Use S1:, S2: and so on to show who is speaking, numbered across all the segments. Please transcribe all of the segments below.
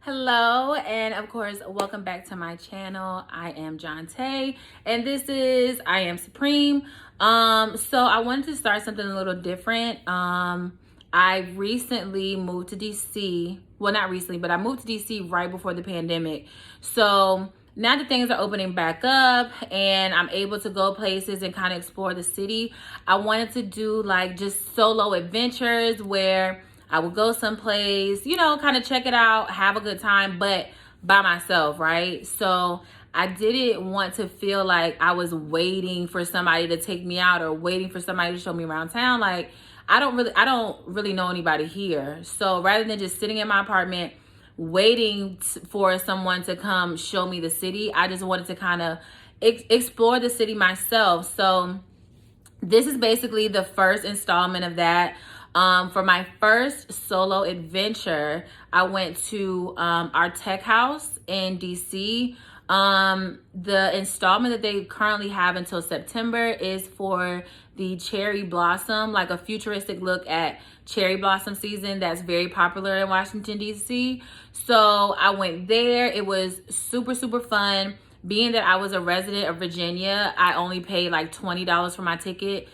S1: Hello, and of course, welcome back to my channel. I am Jonte, and this is I Am Supreme. So I wanted to start something a little different. I recently moved to DC. Well, not recently, but I moved to DC right before the pandemic. So now that things are opening back up and I'm able to go places and kind of explore the city, I wanted to do like just solo adventures where I would go someplace, kind of check it out, have a good time, but by myself, right? So I didn't want to feel like I was waiting for somebody to take me out or waiting for somebody to show me around town. Like I don't really know anybody here. So rather than just sitting in my apartment waiting for someone to come show me the city, I just wanted to kind of explore the city myself. So this is basically the first installment of that. For my first solo adventure, I went to Artechouse in DC. The installment that they currently have until September is for the cherry blossom, like a futuristic look at cherry blossom season that's very popular in Washington, DC. So I went there. It was super, super fun. Being that I was a resident of Virginia, I only paid like $20 for my ticket.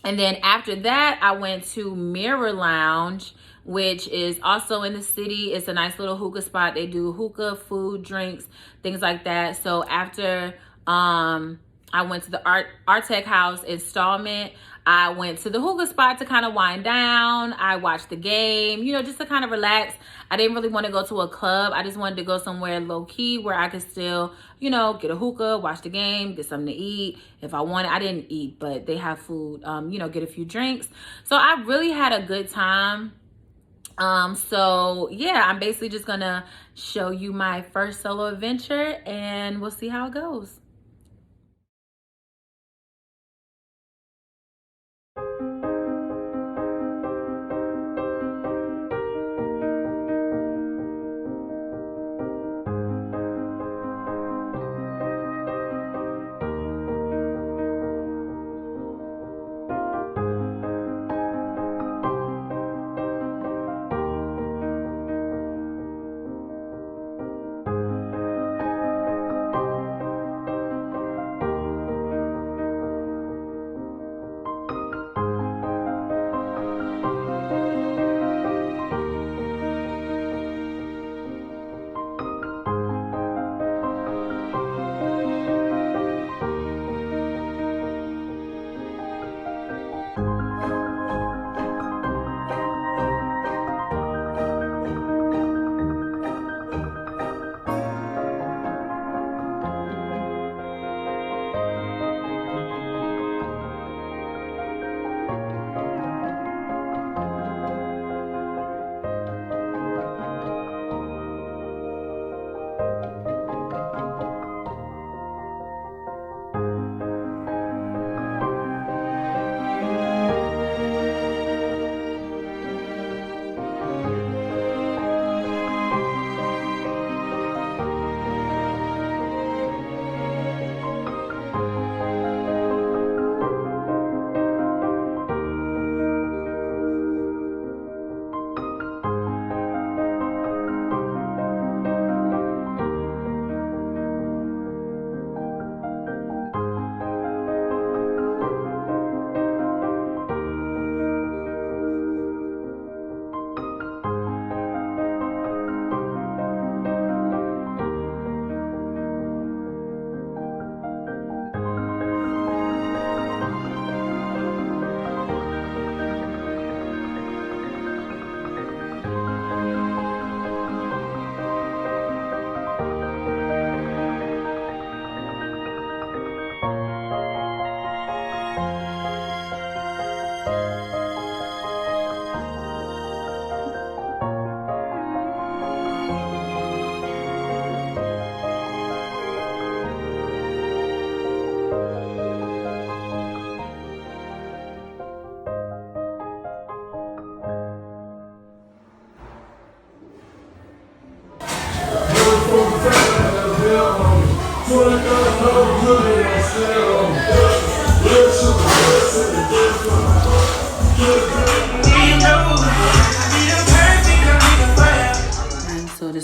S1: And then after that, I went to Mirror Lounge, which is also in the city. It's a nice little hookah spot. They do hookah, food, drinks, things like that. So after I went to the Artechouse installment, I went to the hookah spot to kind of wind down. I watched the game, just to kind of relax. I didn't really want to go to a club. I just wanted to go somewhere low key where I could still, get a hookah, watch the game, get something to eat. If I wanted, I didn't eat, but they have food, get a few drinks. So I really had a good time. So yeah, I'm basically just gonna show you my first solo adventure and we'll see how it goes.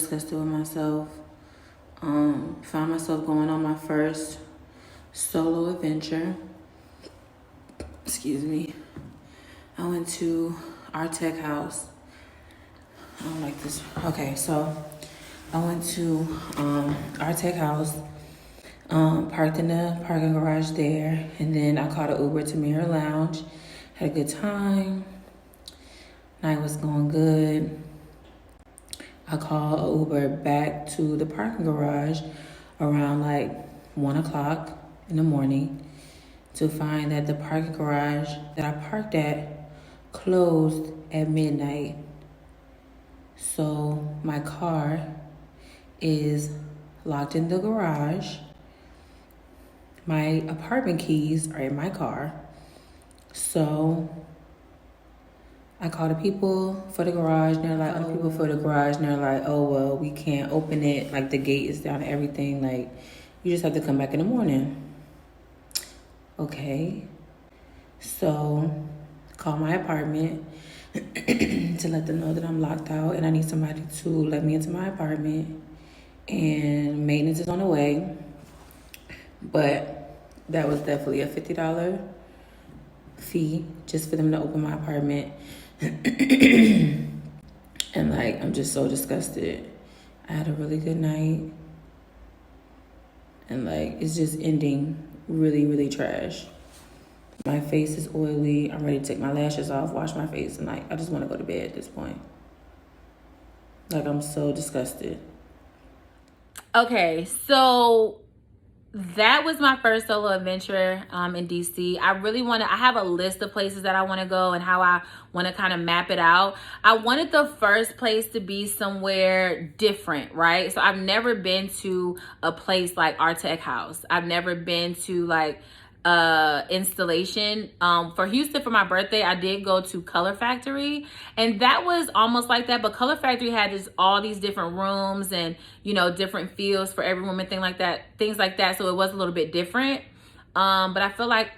S1: disgusted with myself. Found myself going on my first solo adventure. Excuse me. I went to Artechouse. I don't like this. Okay, so I went to Artechouse, parked in the parking garage there, and then I caught an Uber to Mirror Lounge. Had a good time. Night was going good. I called an Uber back to the parking garage around like 1 o'clock in the morning to find that the parking garage that I parked at closed at midnight. So my car is locked in the garage. My apartment keys are in my car. So I called the people for the garage, and they're like, other people for the garage, and they're like, oh, well, we can't open it. Like, the gate is down and everything. Like, you just have to come back in the morning. Okay. So, call my apartment to let them know that I'm locked out and I need somebody to let me into my apartment. And maintenance is on the way. But that was definitely a $50 fee just for them to open my apartment. And like, I'm just so disgusted. I had a really good night, and like, it's just ending really, really trash. My face is oily. I'm ready to take my lashes off, wash my face, and like, I just want to go to bed at this point. Like, I'm so disgusted. Okay, so that was my first solo adventure in DC. I have a list of places that I want to go and how I want to kind of map it out. I wanted the first place to be somewhere different, right? So I've never been to a place like Artechouse. I've never been to like installation. For Houston for my birthday, I did go to Color Factory, and that was almost like that, but Color Factory had just all these different rooms and, you know, different feels for every room and things like that, so it was a little bit different. But I feel like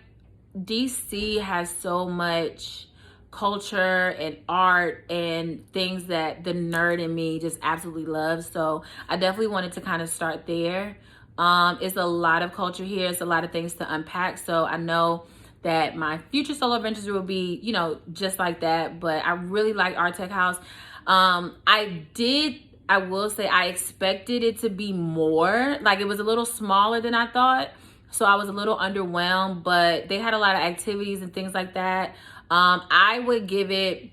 S1: DC has so much culture and art and things that the nerd in me just absolutely loves, so I definitely wanted to kind of start there. It's a lot of culture here. It's a lot of things to unpack. So I know that my future solo adventures will be, you know, just like that. But I really like Artechouse. I will say I expected it to be more. Like, it was a little smaller than I thought. So I was a little underwhelmed. But they had a lot of activities and things like that. I would give it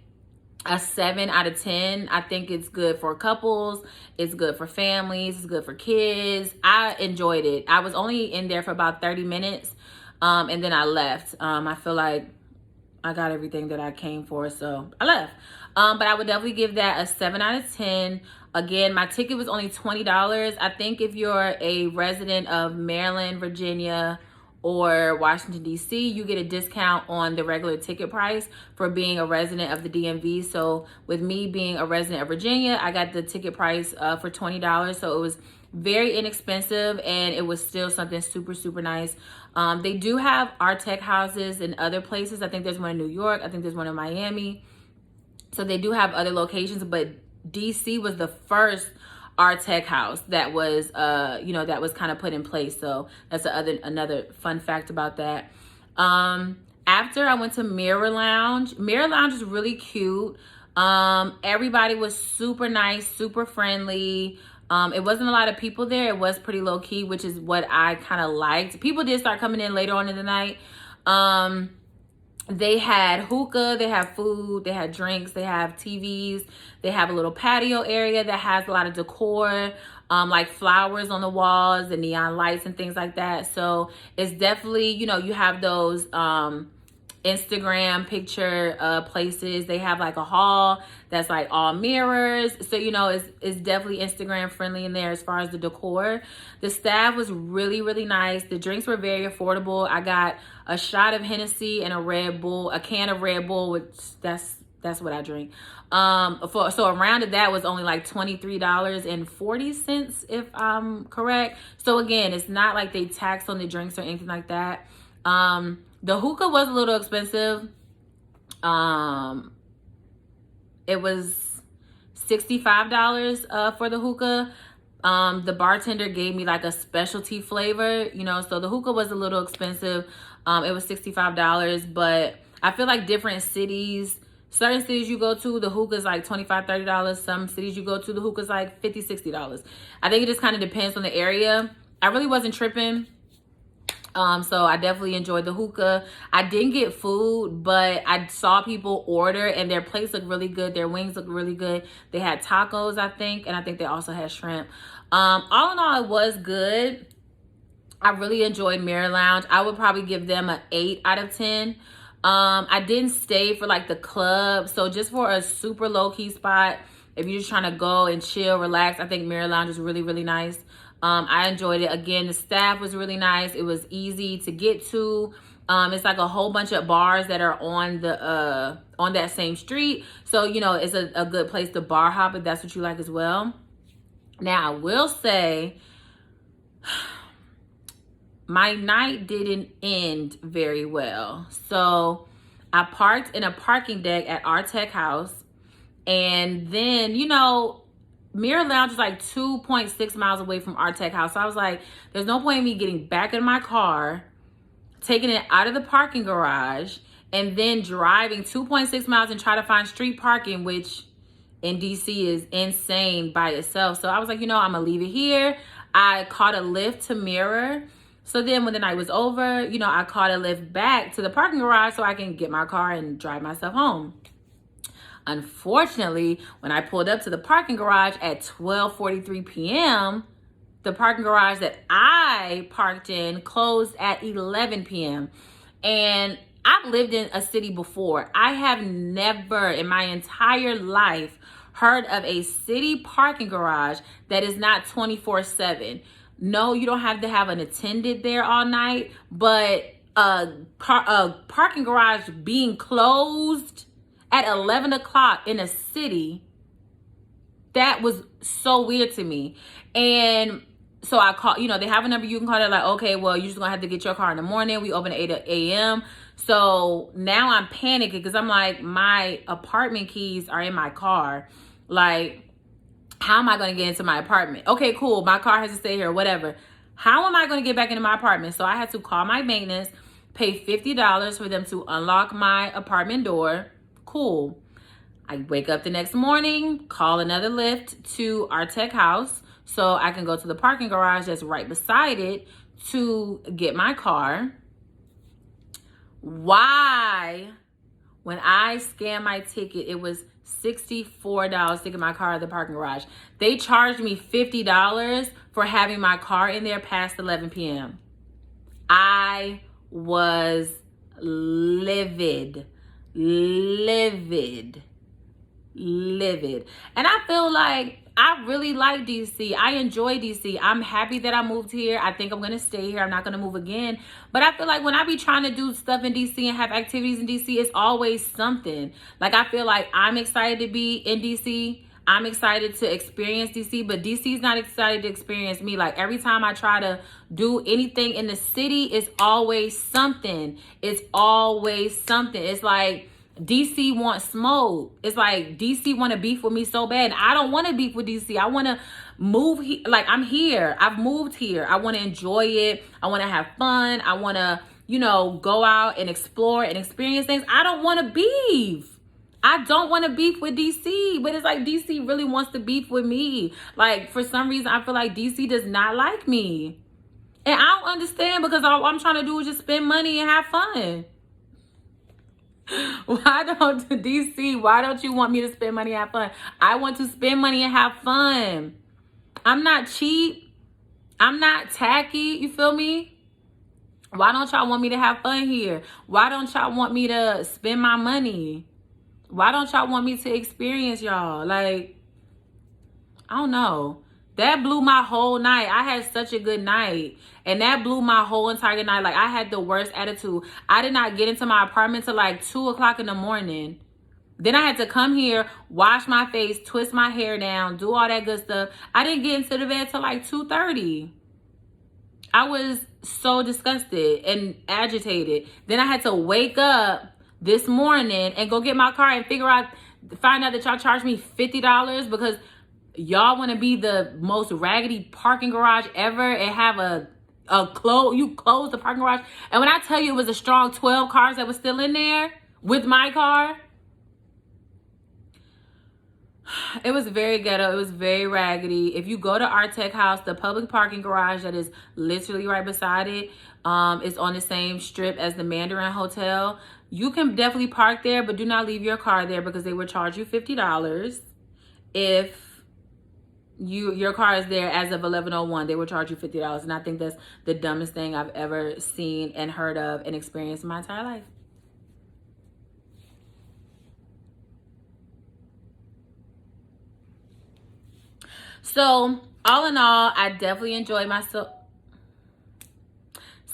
S1: a 7 out of 10. I think it's good for couples. It's good for families. It's good for kids. I enjoyed it. I was only in there for about 30 minutes. And then I left. I feel like I got everything that I came for, so I left. But I would definitely give that a 7 out of 10. Again, my ticket was only $20. I think if you're a resident of Maryland, Virginia, or Washington, D.C., you get a discount on the regular ticket price for being a resident of the DMV. So with me being a resident of Virginia, I got the ticket price for $20. So it was very inexpensive, and it was still something super, super nice. They do have Artechouses in other places. I think there's one in New York. I think there's one in Miami. So they do have other locations, but DC was the first Artechouse that was that was kind of put in place. So that's another fun fact about that. After I went to Mirror Lounge. Mirror Lounge is really cute. Everybody was super nice, super friendly. It wasn't a lot of people there. It was pretty low key, which is what I kind of liked. People did start coming in later on in the night. They had hookah, they have food, they had drinks, they have TVs, they have a little patio area that has a lot of decor, like flowers on the walls and neon lights and things like that. So it's definitely, you have those Instagram picture places. They have like a hall that's like all mirrors. So, it's definitely Instagram friendly in there as far as the decor. The staff was really, really nice. The drinks were very affordable. I got a shot of Hennessy and a can of Red Bull, which that's what I drink. So a round of that was only like $23.40 if I'm correct. So again, it's not like they taxed on the drinks or anything like that. The hookah was a little expensive. It was $65 for the hookah. The bartender gave me like a specialty flavor, you know, so the hookah was a little expensive. It was $65, but I feel like different cities, certain cities you go to, the hookah is like $25, $30. Some cities you go to, the hookah is like $50, $60. I think it just kind of depends on the area. I really wasn't tripping. So I definitely enjoyed the hookah. I didn't get food, but I saw people order and their plates looked really good. Their wings looked really good. They had tacos, I think, and I think they also had shrimp. All in all, it was good. I really enjoyed Mirror Lounge. I would probably give them an 8 out of 10. I didn't stay for like the club. So just for a super low key spot, if you're just trying to go and chill, relax, I think Mirror Lounge is really, really nice. I enjoyed it. Again, the staff was really nice. It was easy to get to. It's like a whole bunch of bars that are on the on that same street. So, you know, it's a good place to bar hop if that's what you like as well. Now, I will say my night didn't end very well. So I parked in a parking deck at Artechouse, and then, you know, Mirror Lounge is like 2.6 miles away from Artechouse. So I was like, there's no point in me getting back in my car, taking it out of the parking garage, and then driving 2.6 miles and try to find street parking, which in DC is insane by itself. So I was like, you know, I'm gonna leave it here. I caught a lift to Mirror. So then when the night was over, you know, I caught a lift back to the parking garage so I can get my car and drive myself home. Unfortunately, when I pulled up to the parking garage at 12:43 p.m., the parking garage that I parked in closed at 11 p.m. And I've lived in a city before. I have never in my entire life heard of a city parking garage that is not 24/7. No, you don't have to have an attendant there all night, but a parking garage being closed at 11 o'clock in a city, that was so weird to me. And so I called, you know, they have a number you can call. They're like, okay, well, you're just gonna have to get your car in the morning. We open at 8 a.m. So now I'm panicking because I'm like, my apartment keys are in my car. Like, how am I gonna get into my apartment? Okay, cool, my car has to stay here, whatever. How am I gonna get back into my apartment? So I had to call my maintenance, pay $50 for them to unlock my apartment door. Cool. I wake up the next morning, call another lift to our tech house so I can go to the parking garage that's right beside it to get my car. Why, when I scanned my ticket, it was $64 to get my car at the parking garage. They charged me $50 for having my car in there past 11 p.m. I was livid. And I feel like I really like DC. I enjoy DC. I'm happy that I moved here. I think I'm gonna stay here. I'm not gonna move again. But I feel like when I be trying to do stuff in DC and have activities in DC, it's always something. Like, I feel like I'm excited to be in DC. I'm excited to experience DC, but DC's not excited to experience me. Like, every time I try to do anything in the city, it's always something. It's always something. It's like DC wants smoke. It's like DC want to beef with me so bad. I don't want to beef with DC. I want to move here. Like, I'm here. I've moved here. I want to enjoy it. I want to have fun. I want to, you know, go out and explore and experience things. I don't want to beef. I don't want to beef with DC, but it's like DC really wants to beef with me. Like, for some reason, I feel like DC does not like me. And I don't understand, because all I'm trying to do is just spend money and have fun. Why don't you want me to spend money and have fun? I want to spend money and have fun. I'm not cheap. I'm not tacky. You feel me? Why don't y'all want me to have fun here? Why don't y'all want me to spend my money? Why don't y'all want me to experience y'all? Like, I don't know. That blew my whole night. I had such a good night. And that blew my whole entire night. Like, I had the worst attitude. I did not get into my apartment till like 2 o'clock in the morning. Then I had to come here, wash my face, twist my hair down, do all that good stuff. I didn't get into the bed till like 2:30. I was so disgusted and agitated. Then I had to wake up this morning and go get my car and figure out find out that y'all charge me $50 because y'all want to be the most raggedy parking garage ever and have you close the parking garage. And when I tell you it was a strong 12 cars that was still in there with my car, it was very ghetto. It was very raggedy. If you go to Artechouse, the public parking garage that is literally right beside it, is on the same strip as the Mandarin Hotel. You can definitely park there, but do not leave your car there because they will charge you $50 if your car is there as of 11:01. They will charge you $50, and I think that's the dumbest thing I've ever seen and heard of and experienced in my entire life. So all in all, I definitely enjoyed myself.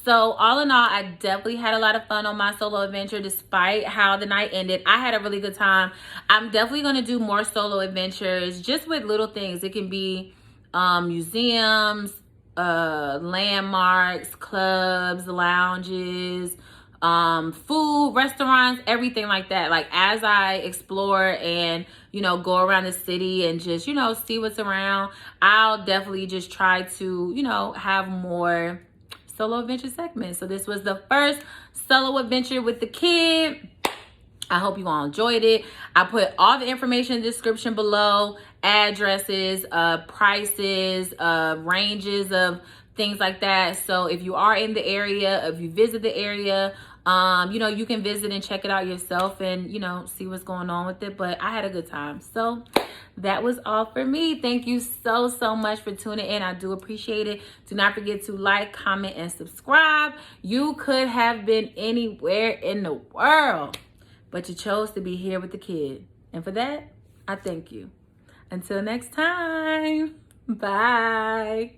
S1: So all in all, I definitely had a lot of fun on my solo adventure despite how the night ended. I had a really good time. I'm definitely going to do more solo adventures just with little things. It can be museums, landmarks, clubs, lounges, food, restaurants, everything like that. Like as I explore and, you know, go around the city and just, you know, see what's around, I'll definitely just try to, you know, have more solo adventure segment. So this was the first solo adventure with the kid. I hope you all enjoyed it. I put all the information in the description below, addresses, prices, ranges of things like that. So if you are in the area, if you visit the area, you know, you can visit and check it out yourself and, you know, see what's going on with it. But I had a good time. So that was all for me. Thank you so, so much for tuning in. I do appreciate it. Do not forget to like, comment, and subscribe. You could have been anywhere in the world, but you chose to be here with the kid. And for that, I thank you. Until next time, bye.